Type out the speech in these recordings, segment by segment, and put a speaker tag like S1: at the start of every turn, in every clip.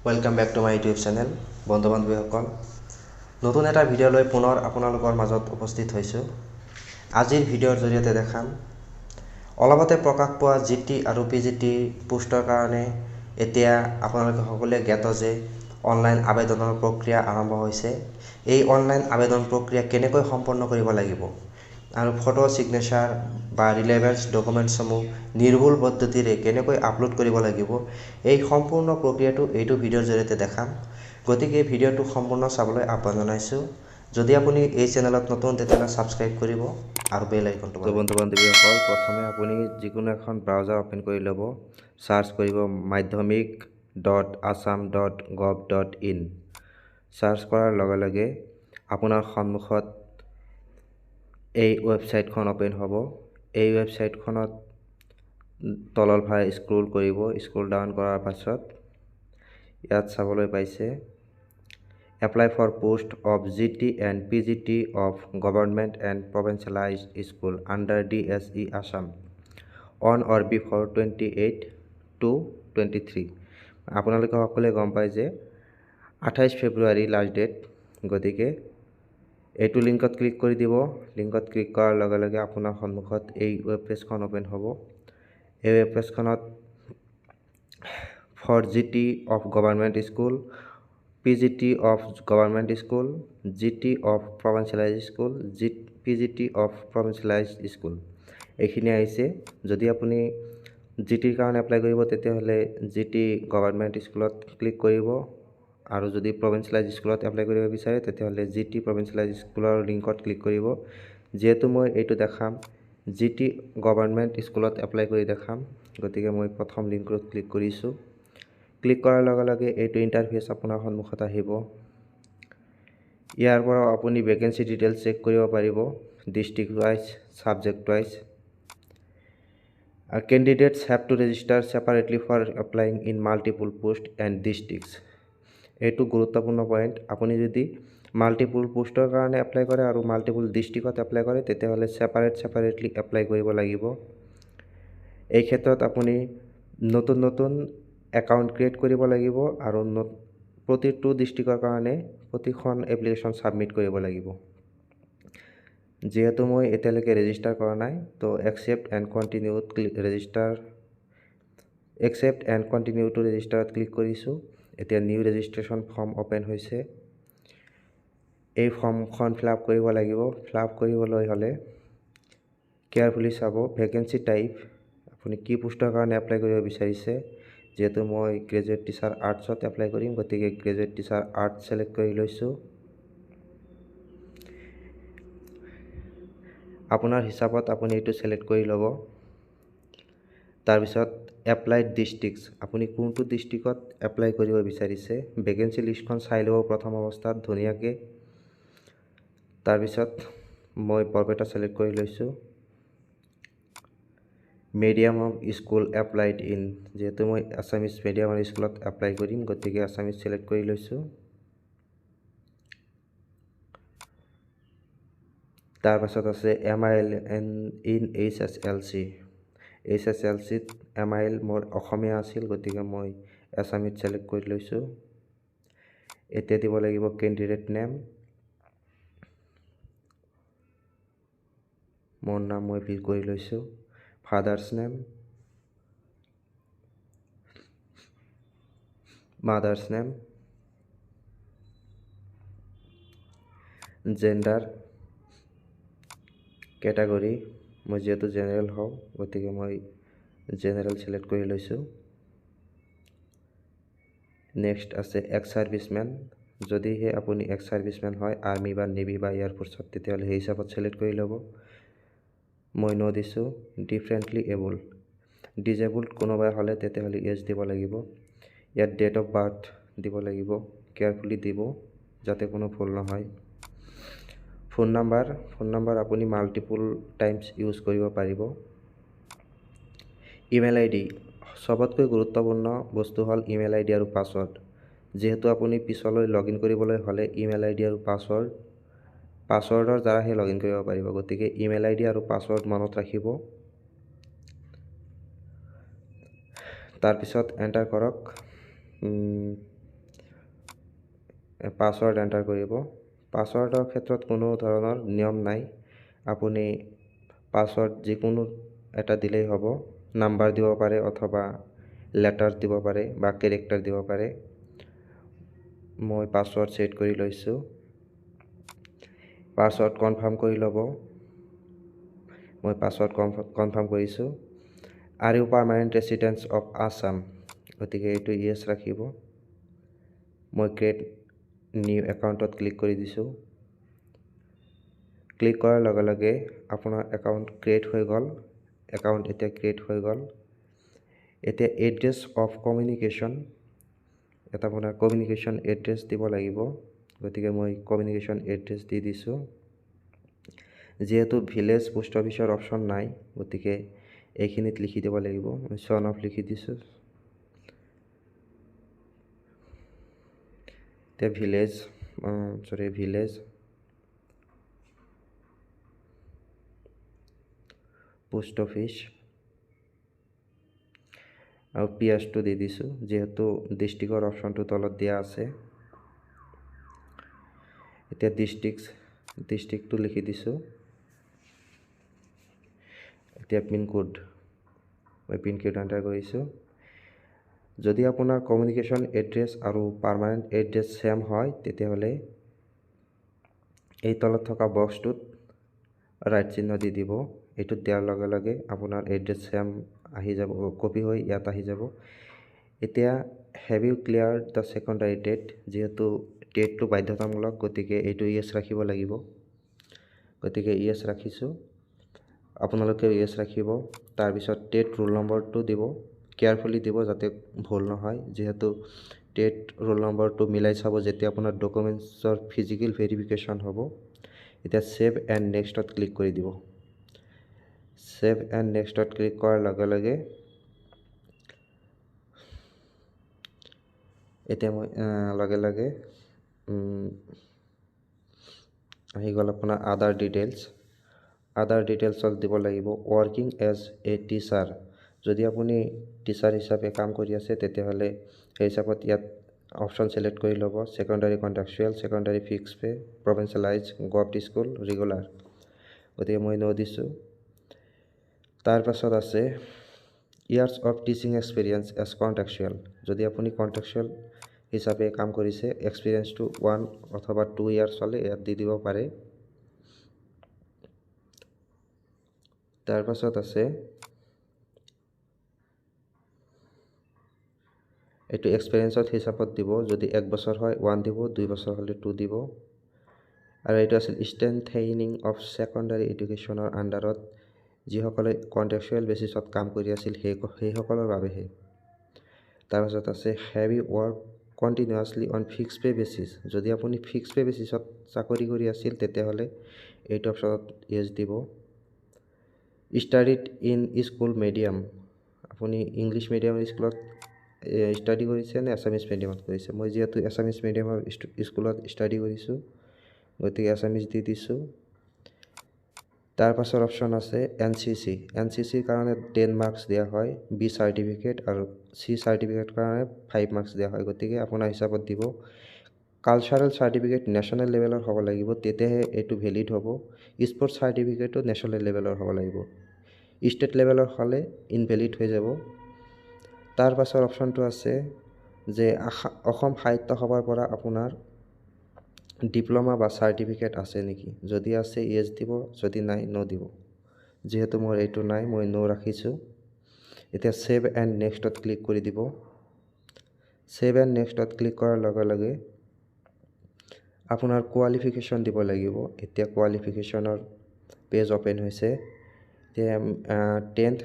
S1: Welcome back to my YouTube channel বন্ধু বান্ধৱীসকল নতুন এটা ভিডিঅ' লৈ পুনৰ আপোনালোকৰ মাজত উপস্থিত হৈছোঁ। আজিৰ ভিডিঅ'ৰ জৰিয়তে দেখাম অলপতে প্ৰকাশ পোৱা জিটি আৰু পিজিটি পোষ্টৰ কাৰণে এতিয়া আপোনালোকে সকলোৱে জ্ঞাত যে অনলাইন আবেদনৰ প্ৰক্ৰিয়া আৰম্ভ হৈছে। এই অনলাইন আবেদন প্ৰক্ৰিয়া কেনেকৈ সম্পন্ন কৰিব লাগিব আৰু ফটো ছিগনেচাৰ বা ৰিলেভেন্স ডকুমেণ্টছসমূহ নিৰ্ভুল পদ্ধতিৰে কেনেকৈ আপলোড কৰিব লাগিব এই সম্পূৰ্ণ প্ৰক্ৰিয়াটো এইটো ভিডিঅ'ৰ জৰিয়তে দেখাম। গতিকে ভিডিঅ'টো সম্পূৰ্ণ চাবলৈ আহ্বান জনাইছোঁ। যদি আপুনি এই চেনেলত নতুন তেতিয়াহ'লে ছাবস্ক্ৰাইব কৰিব আৰু বেল আইকনটো বন্ধু বান্ধৱীসকল প্ৰথমে আপুনি যিকোনো এখন ব্ৰাউজাৰ অ'পেন কৰি ল'ব। চাৰ্চ কৰিব madhyamik.assam.gov.in। চাৰ্চ কৰাৰ লগে লগে আপোনাৰ সন্মুখত এই ৱেবছাইটখন অ'পেন হ'ব। এই ৱেবছাইটখনত তলৰ ফালে স্ক্ৰল কৰিব। স্ক্ৰল ডাউন কৰাৰ পাছত ইয়াত চাবলৈ পাইছে apply for post of GT and PGT of government and provincialised school under DSE Assam on or before 28/2/23। আপোনালোকে সকলোৱে গম পায় যে 28 ফেব্ৰুৱাৰী লাষ্ট ডেট। গতিকে এইটো লিংকত ক্লিক কৰি দিব। লিংকত ক্লিক কৰাৰ লগে লগে আপোনাৰ সন্মুখত এই ৱেব পেজখন অ'পেন হ'ব। এই ৱেব পেজখনত for GT of government school, PGT of government school, GT of provincialised school, PGT of provincialised school এইখিনি আহিছে। যদি আপুনি জিটিৰ কাৰণে এপ্লাই কৰিব তেতিয়াহ'লে জিটি গভৰ্ণমেণ্ট স্কুলত ক্লিক কৰিব আৰু যদি প্ৰভিঞ্চিয়েলাইজড স্কুলত এপ্লাই কৰিব বিচাৰে তেতিয়াহ'লে জিটি প্ৰভিঞ্চিয়েলাইজড স্কুলৰ লিংকত ক্লিক কৰিব। যিহেতু মই এইটো দেখাম জিটি গভৰ্ণমেণ্ট স্কুলত এপ্লাই কৰি দেখাম, গতিকে মই প্ৰথম লিংকত ক্লিক কৰিছোঁ। ক্লিক কৰাৰ লগে লগে এইটো ইণ্টাৰফেচ আপোনাৰ সন্মুখত আহিব। ইয়াৰ পৰা আপুনি ভেকেঞ্চি ডিটেইলছ চেক কৰিব পাৰিব, district wise, subject wise. Candidates have to register separately for applying in multiple post and districts. এইটো গুৰুত্বপূৰ্ণ পইণ্ট। আপুনি যদি মাল্টিপুল পোষ্টৰ কাৰণে এপ্লাই কৰে আৰু মাল্টিপুল ডিষ্ট্ৰিক্টত এপ্লাই কৰে তেতিয়াহ'লে ছেপাৰেটলি এপ্লাই কৰিব লাগিব। এই ক্ষেত্ৰত আপুনি নতুন একাউণ্ট ক্ৰিয়েট কৰিব লাগিব আৰু প্ৰতিটো ডিষ্ট্ৰিক্টৰ কাৰণে প্ৰতিখন এপ্লিকেশ্যন ছাবমিট কৰিব লাগিব। যিহেতু মই এতিয়ালৈকে ৰেজিষ্টাৰ কৰা নাই তো একচেপ্ট এণ্ড কণ্টিনিউ টু ৰেজিষ্টাৰত ক্লিক কৰিছোঁ। এতিয়া নিউ ৰেজিষ্ট্ৰেশ্যন ফৰ্ম অ'পেন হৈছে। এই ফৰ্মখন ফিল আপ কৰিব লাগিব। ফিল আপ কৰিবলৈ হ'লে কেয়াৰফুলি চাব ভেকেঞ্চি টাইপ, আপুনি কি পোষ্টৰ কাৰণে এপ্লাই কৰিব বিচাৰিছে। যিহেতু মই গ্ৰেজুৱেট টিচাৰ আৰ্টছত এপ্লাই কৰিম, গতিকে গ্ৰেজুৱেট টিচাৰ আৰ্ট ছিলেক্ট কৰি লৈছোঁ। আপোনাৰ হিচাপত আপুনি এইটো ছিলেক্ট কৰি ল'ব। তাৰপিছত এপ্লাইড ডিষ্ট্ৰিক্টছ, আপুনি কোনটো ডিষ্ট্ৰিক্টত এপ্লাই কৰিব বিচাৰিছে ভেকেঞ্চি লিষ্টখন চাই ল'ব প্ৰথম অৱস্থাত ধুনীয়াকৈ। তাৰপিছত মই বৰপেটা ছিলেক্ট কৰি লৈছোঁ। Medium of school applied in, যিহেতু মই আছামিজ মিডিয়ামৰ স্কুলত এপ্লাই কৰিম, গতিকে আছামিজ ছিলেক্ট কৰি লৈছোঁ। তাৰপাছত আছে MIL ইন HSLC। HSLCত MIL মোৰ অসমীয়া আছিল, গতিকে মই আছামিজ ছিলেক্ট কৰি লৈছোঁ। এতিয়া দিব লাগিব কেণ্ডিডেট নেম। মোৰ নাম মই ফিল কৰি লৈছোঁ। Father's name, mother's name, gender, category, মই যিহেতু জেনেৰেল হওঁ গতিকে মই জেনেৰেল ছিলেক্ট কৰি লৈছোঁ। নেক্সট আছে এক্স ছাৰ্ভিচমেন, যদিহে আপুনি এক্স ছাৰ্ভিচমেন হয় আৰ্মি বা নেভি বা এয়াৰফ'ৰ্চত তেতিয়াহ'লে সেই হিচাপত ছিলেক্ট কৰি ল'ব। মই ন' দিছোঁ। ডিফাৰেণ্টলি ডিজেবলড কোনোবাই হ'লে তেতিয়াহ'লে ইয়েছ দিব লাগিব। ইয়াত ডেট অফ বাৰ্থ দিব লাগিব, কেয়াৰফুলি দিব যাতে কোনো ভুল নহয়। ফোন নাম্বাৰ আপুনি মাল্টিপুল টাইমছ ইউজ কৰিব পাৰিব। ইমেইল ID, চবতকৈ গুৰুত্বপূৰ্ণ বস্তু হ'ল ইমেইল ID আৰু পাছৱৰ্ড। যিহেতু আপুনি পিছলৈ লগ ইন কৰিবলৈ হ'লে ইমেইল ID আৰু পাছৱৰ্ডৰ দ্বাৰাহে লগ ইন কৰিব পাৰিব, গতিকে ইমেইল ID আৰু পাছৱৰ্ড মনত ৰাখিব। তাৰপিছত এণ্টাৰ কৰক পাছৱৰ্ড এণ্টাৰ কৰিব। পাছৱৰ্ডৰ ক্ষেত্ৰত কোনো ধৰণৰ নিয়ম নাই, আপুনি পাছৱৰ্ড যিকোনো এটা দিলেই হ'ব। নাম্বাৰ দিব পাৰে অথবা লেটাৰ দিব পাৰে বা কেৰেক্টাৰ দিব পাৰে। মই পাছৱৰ্ড ছেট কৰি লৈছোঁ। পাছৱৰ্ড কনফাৰ্ম কৰি ল'ব। মই পাছৱৰ্ড কনফাৰ্ম কৰিছোঁ। Are you permanent resident of Assam, গতিকে এইটো ইয়েছ ৰাখিব। মই ক্ৰিয়েট নিউ একাউণ্টত ক্লিক কৰি দিছোঁ। ক্লিক কৰাৰ লগে লগে আপোনাৰ একাউণ্ট ক্ৰিয়েট হৈ গ'ল। একাউণ্ট এতিয়া ক্ৰিয়েট হৈ গ'ল। এতিয়া এড্ৰেছ অফ কমিউনিকেশ্যন, এটা আপোনাৰ কমিউনিকেশ্যন এড্ৰেছ দিব লাগিব। গতিকে মই কমিউনিকেশ্যন এড্ৰেছ দি দিছোঁ। যিহেতু ভিলেজ পোষ্ট অফিচৰ অপশ্যন নাই, গতিকে এইখিনিত লিখি দিব লাগিব। মই চন অফ লিখি দিছোঁ। এতিয়া ভিলেজ পোষ্ট অফিচ আৰু পিয়াছটো দি দিছোঁ, যিহেতু ডিষ্ট্ৰিক্টৰ অপশ্যনটো তলত দিয়া আছে। এতিয়া ডিষ্ট্ৰিক্টটো লিখি দিছোঁ। এতিয়া পিনক'ড, মই পিনক'ড এণ্টাৰ কৰিছোঁ। যদি আপোনাৰ কমিউনিকেশ্যন এড্ৰেছ আৰু পাৰ্মানেণ্ট এড্ৰেছ ছেম হয়, তেতিয়াহ'লে এই তলত থকা বক্সটোত ৰাইট চিহ্ন দি দিব। এইটোত দিয়াৰ লগে লগে আপোনাৰ এড্ৰেছ ছেম আহি যাব, কপি হৈ ইয়াত আহি যাব। এতিয়া have you clear the secondary TET, যিহেতু টেটটো বাধ্যতামূলক, গতিকে এইটো ইয়েছ ৰাখিব লাগিব। গতিকে ইয়েছ ৰাখিছোঁ। আপোনালোকে ইয়েছ ৰাখিব। তাৰপিছত টেট ৰোল নম্বৰটো দিব, কেয়াৰফুলি দিব যাতে ভুল নহয়, যিহেতু টেট ৰোল নম্বৰটো মিলাই চাব যেতিয়া আপোনাৰ ডকুমেণ্টছৰ ফিজিকেল ভেৰিফিকেশ্যন হ'ব। এতিয়া ছেভ এণ্ড নেক্সটত ক্লিক কৰি দিব। ছেভ এণ্ড নেক্সটত ক্লিক কৰাৰ লগে লগে এতিয়া মই আহি গ'ল আপোনাৰ আদাৰ ডিটেইলছত দিব লাগিব। ৱৰ্কিং এজ এ টিচাৰ, যদি আপুনি টিচাৰ হিচাপে কাম কৰি আছে তেতিয়াহ'লে সেই হিচাপত ইয়াত অপশ্যন ছিলেক্ট কৰি ল'ব। Secondary contractual, secondary fix pay, provincialise, government school, regular, গতিকে মই ন দিছোঁ। তাৰপাছত আছে years of teaching experience as contractual, যদি আপুনি কণ্ট্ৰেকচুৱেল হিচাপে কাম কৰিছে, এক্সপিৰিয়েঞ্চটো 1 অথবা 2 ইয়াৰ্ছ হ'লে ইয়াত দি দিব পাৰে। তাৰপাছত আছে এইটো এক্সপিৰিয়েঞ্চত হিচাপত দিব, যদি 1 বছৰ হয় 1 দিব, 2 বছৰ হ'লে 2 দিব। আৰু এইটো আছিল ষ্ট্ৰেংথেনিং অফ ছেকেণ্ডাৰী এডুকেশ্যনৰ আণ্ডাৰত, যিসকলে কণ্ট্ৰেকচুৱেল বেচিছত কাম কৰি আছিল সেইসকলৰ বাবেহে। তাৰপাছত আছে have you work continuously on fix pay basis, যদি আপুনি ফিক্স পে বেচিছত চাকৰি কৰি আছিল তেতিয়াহ'লে এইটো অপশ্যনত ইয়েছ দিব। ষ্টাডিড ইন স্কুল মিডিয়াম, আপুনি ইংলিছ মিডিয়ামৰ স্কুলত ষ্টাডি কৰিছে নে আছামিজ মিডিয়ামত কৰিছে? মই যিহেতু আছামিজ মিডিয়ামৰ স্কুলত ষ্টাডি কৰিছোঁ, গতিকে আছামিজ দি দিছোঁ। তাৰপাছৰ অপশ্যন আছে এনচিচিৰ কাৰণে 10 মাৰ্কছ দিয়া হয়, বি চাৰ্টিফিকেট আৰু চি চাৰ্টিফিকেট কাৰণে 5 মাৰ্কছ দিয়া হয়, গতিকে আপোনাৰ হিচাপত দিব। কালচাৰেল চাৰ্টিফিকেট নেশ্যনেল লেভেলৰ হ'ব লাগিব, তেতিয়াহে এইটো ভেলিড হ'ব। স্পৰ্টছ চাৰ্টিফিকেটো নেশ্যনেল লেভেলৰ হ'ব লাগিব, ষ্টেট লেভেলৰ হ'লে ইনভেলিড হৈ যাব। তাৰ পাছৰ অপশ্যনটো আছে যে অসম সাহিত্য সভাৰ পৰা আপোনাৰ ডিপ্ল'মা বা চাৰ্টিফিকেট আছে নেকি, যদি আছে ইয়েছ দিব, যদি নাই ন দিব। যিহেতু মোৰ এইটো নাই, মই ন ৰাখিছোঁ। এতিয়া ছেভ এণ্ড নেক্সটত ক্লিক কৰি দিব। ছেভ এণ্ড নেক্সটত ক্লিক কৰাৰ লগে লগে আপোনাৰ কোৱালিফিকেশ্যন দিব লাগিব। এতিয়া কোৱালিফিকেশ্যনৰ পেজ অ'পেন হৈছে। এতিয়া 10th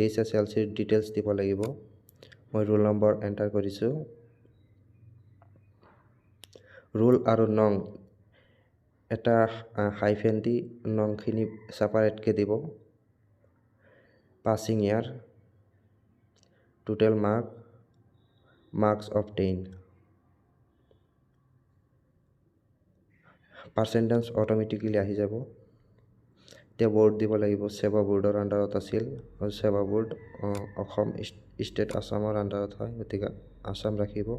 S1: HSLCৰ ডিটেইলছ দিব লাগিব। মই ৰোল নম্বৰ এণ্টাৰ কৰিছোঁ। ৰোল আৰু নং এটা হাইফেন দি নংখিনি ছেপাৰেটকৈ দিব। Passing year, total marks obtain, percentage automatically আহি যাব। এতিয়া বৰ্ড দিব লাগিব, সেৱা বৰ্ডৰ আণ্ডাৰত আছিল, সেৱা বৰ্ড অসম ষ্টেট আছামৰ আণ্ডাৰত হয়, গতিকে আছাম ৰাখিব।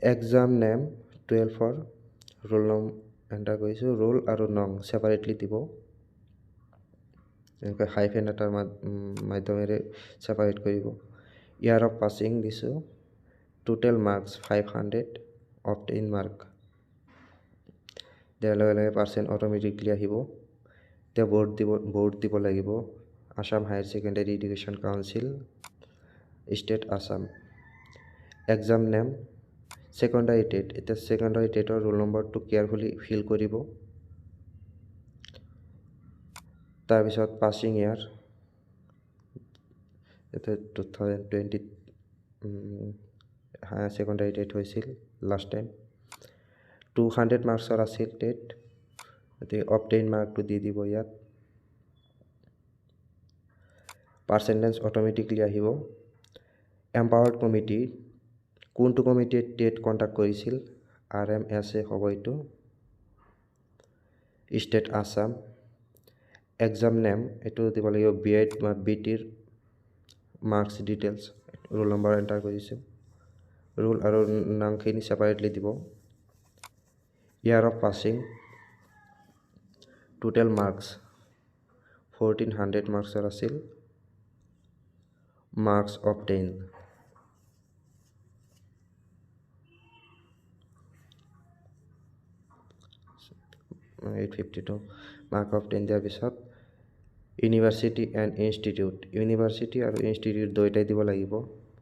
S1: এক্সাম নেম 12 ৰোল নং এণ্টাৰ কৰিছোঁ। ৰোল আৰু নং ছেপাৰেটলি দিব, এনেকৈ হাইফেন এটাৰ মাধ্যমেৰে ছেপাৰেট কৰিব। ইয়াৰ অফ পাছিং দিছোঁ, টোটেল মাৰ্কছ 500, অবটেইন মাৰ্ক দিয়াৰ লগে লগে পাৰ্চেণ্ট অট'মেটিকলি আহিব। এতিয়া বোৰ্ড দিব লাগিব, Assam higher secondary education council, state Assam. Exam name secondary TET, এতিয়া ছেকেণ্ডাৰী টেটৰ ৰোল নম্বৰটো কেয়াৰফুলি ফিল কৰিব। তাৰপিছত পাছিং ইয়াৰ, এতিয়া 2020 ছেকেণ্ডাৰী টেট হৈছিল লাষ্ট টাইম, 200 মাৰ্কছৰ আছিল টেট, গতিকে অবটেইন মাৰ্কটো দি দিব ইয়াত। পাৰ্চেণ্টেজ অট'মেটিকলি আহিব। এম্পাৱাৰ্ড কমিটি, কোনটো কমিটিয়ে টেট কণ্ডাক্ট কৰিছিল, RMSA হ'ব এইটো, ষ্টেট আসাম। এক্সাম নেম এইটো দিব লাগিব, BEd বা BTৰ marks details, roll number enter কৰিছোঁ। ৰোল আৰু নামখিনি ছেপাৰেটলি দিব। Year of passing, total marks 1400 মাৰ্কছৰ আছিল, মাৰ্কছ অবটেইন 852 মাৰ্ক অবটেইন দিয়াৰ পিছত ইউনিভাৰ্চিটি এণ্ড ইনষ্টিটিউট, ইউনিভাৰ্চিটি আৰু ইনষ্টিটিউট দুয়োটাই দিব লাগিব।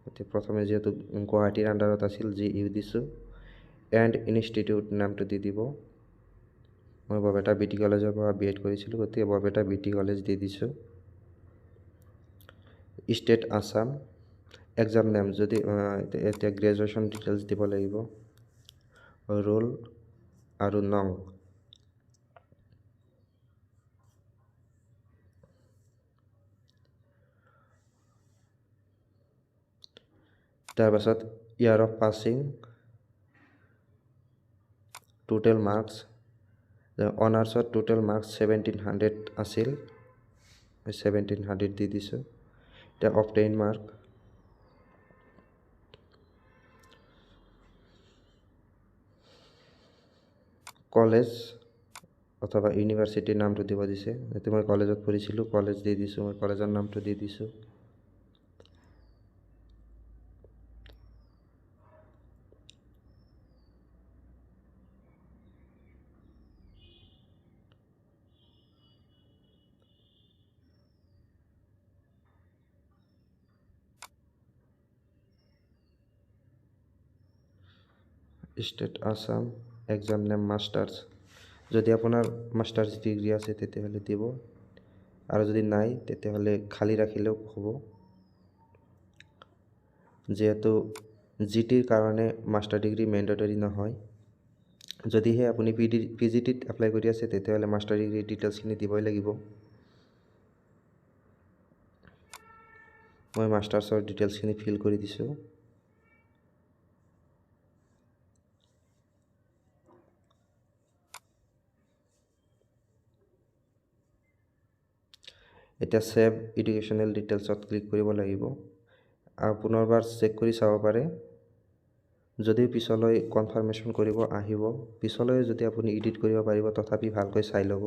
S1: গতিকে প্ৰথমে যিহেতু গুৱাহাটীৰ আণ্ডাৰত আছিল, GU দিছোঁ, এণ্ড ইনষ্টিটিউট নামটো দি দিব। মই বৰপেটা BT কলেজৰ পৰা BEd কৰিছিলোঁ, গতিকে বৰপেটা BT কলেজ দি দিছোঁ। ষ্টেট আসাম। এক্সাম নেম যদি এতিয়া গ্ৰেজুৱেশ্যন ডিটেইলছ দিব লাগিব, ৰোল আৰু নং। তাৰপাছত year of passing, total marks, অনাৰ্ছত টোটেল মাৰ্কছ 1700 আছিল, 1700 দি দিছোঁ। এতিয়া অবটেইন মাৰ্ক, কলেজ অথবা ইউনিভাৰ্চিটিৰ নামটো দিব দিছে, এতিয়া মই কলেজত পঢ়িছিলোঁ, কলেজ দি দিছোঁ, মই কলেজৰ নামটো দি দিছোঁ। State Assam. Exam name masters, যদি আপোনাৰ মাষ্টাৰ্ছ ডিগ্ৰী আছে তেতিয়াহ'লে দিব, আৰু যদি নাই তেতিয়াহ'লে খালী ৰাখিলেও হ'ব। যিহেতু GTৰ কাৰণে মাষ্টাৰ ডিগ্ৰী মেণ্ডেটৰী নহয়, যদিহে আপুনি PGTত এপ্লাই কৰি আছে তেতিয়াহ'লে মাষ্টাৰ ডিগ্ৰী ডিটেইলছখিনি দিবই লাগিব। মই মাষ্টাৰ্ছৰ ডিটেইলছখিনি ফিল কৰি দিছোঁ। এতিয়া ছেভ এডুকেশ্যনেল ডিটেইলছত ক্লিক কৰিব লাগিব, আৰু পুনৰবাৰ চেক কৰি চাব পাৰে। যদি পিছলৈ কনফাৰ্মেশ্যন কৰিব আহিব, পিছলৈ যদি আপুনি এডিট কৰিব পাৰিব, তথাপি ভালকৈ চাই ল'ব।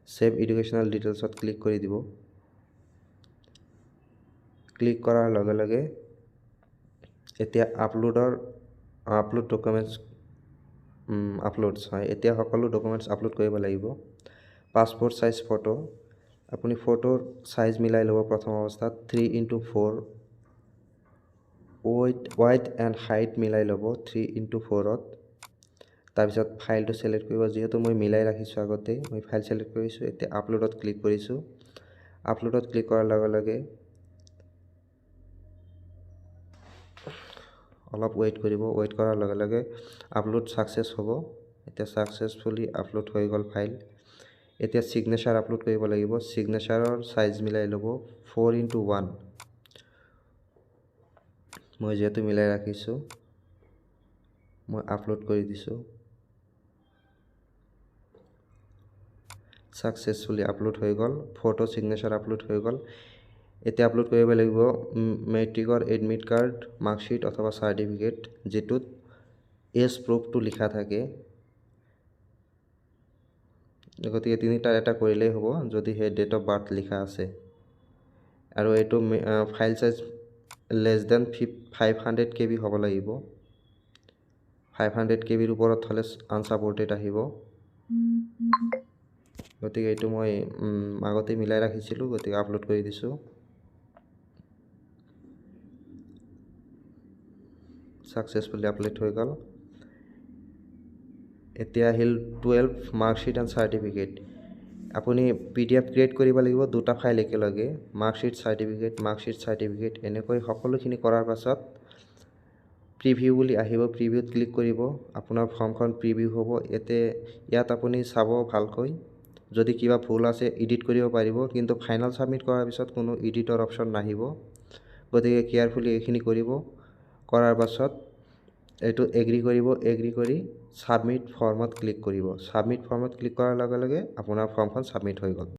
S1: ছেভ এডুকেশ্যনেল ডিটেইলছত ক্লিক কৰি দিব। ক্লিক কৰাৰ লগে লগে এতিয়া আপলোড ডকুমেণ্টছ আপলোডছ হয়, এতিয়া সকলো ডকুমেণ্টছ আপলোড কৰিব লাগিব। পাছপোৰ্ট চাইজ ফটো, আপুনি ফটোৰ চাইজ মিলাই ল'ব। প্ৰথম অৱস্থাত 3x4, ৱাইড এণ্ড হাইট মিলাই ল'ব 3x4ত। তাৰপিছত ফাইলটো ছিলেক্ট কৰিব, যিহেতু মই মিলাই ৰাখিছোঁ আগতে, মই ফাইল ছিলেক্ট কৰিছোঁ। এতিয়া আপলোডত ক্লিক কৰিছোঁ। আপলোডত ক্লিক কৰাৰ লগে লগে অলপ ৱেইট কৰিব, ৱেইট কৰাৰ লগে লগে আপলোড ছাকচেছ হ'ব। এতিয়া ছাকচেছফুলি আপলোড হৈ গ'ল ফাইল। এতিয়া ছিগনেচাৰ আপলোড কৰিব লাগিব। ছিগনেচাৰৰ চাইজ মিলাই ল'ব 4x1, মই যিহেতু মিলাই ৰাখিছোঁ, মই আপলোড কৰি দিছোঁ। ছাকচেছফুলি আপলোড হৈ গ'ল, ফটো ছিগনেচাৰ আপলোড হৈ গ'ল। এতিয়া আপলোড কৰিব লাগিব মেট্ৰিকৰ এডমিট কাৰ্ড, মাৰ্কশ্বিট অথবা চাৰ্টিফিকেট, যিটোত এজ প্ৰুফটো লিখা থাকে। গতিকে তিনিটাৰ এটা কৰিলেই হ'ব যদিহে ডেট অফ বাৰ্থ লিখা আছে। আৰু এইটো file size less than 500 KB হ'ব লাগিব। 500 KBৰ ওপৰত হ'লে আনছাপৰ্টেড আহিব। গতিকে এইটো মই আগতে মিলাই ৰাখিছিলোঁ, গতিকে আপলোড কৰি দিছোঁ। ছাকচেছফুলি আপলোড হৈ গ'ল। এতিয়া আহিল 12 মাৰ্কশ্বিট এণ্ড চাৰ্টিফিকেট। আপুনি PDF ক্ৰিয়েট কৰিব লাগিব দুটা ফাইল একেলগে, মাৰ্কশ্বিট চাৰ্টিফিকেট এনেকৈ সকলোখিনি কৰাৰ পাছত প্ৰিভিউ বুলি আহিব। প্ৰিভিউত ক্লিক কৰিব, আপোনাৰ ফৰ্মখন প্ৰিভিউ হ'ব। ইয়াত আপুনি চাব ভালকৈ, যদি কিবা ভুল আছে এডিট কৰিব পাৰিব, কিন্তু ফাইনেল ছাবমিট কৰাৰ পিছত কোনো এডিটৰ অপশ্যন নাহিব। গতিকে কেয়াৰফুলি এইখিনি কৰিব। কৰাৰ পাছত এইটো এগ্ৰি কৰিব। এগ্ৰি কৰি ছাবমিট ফৰ্মত ক্লিক কৰিব। ছাবমিট ফৰ্মত ক্লিক কৰাৰ লগে লগে আপোনাৰ ফৰ্মখন ছাবমিট হৈ গ'ল।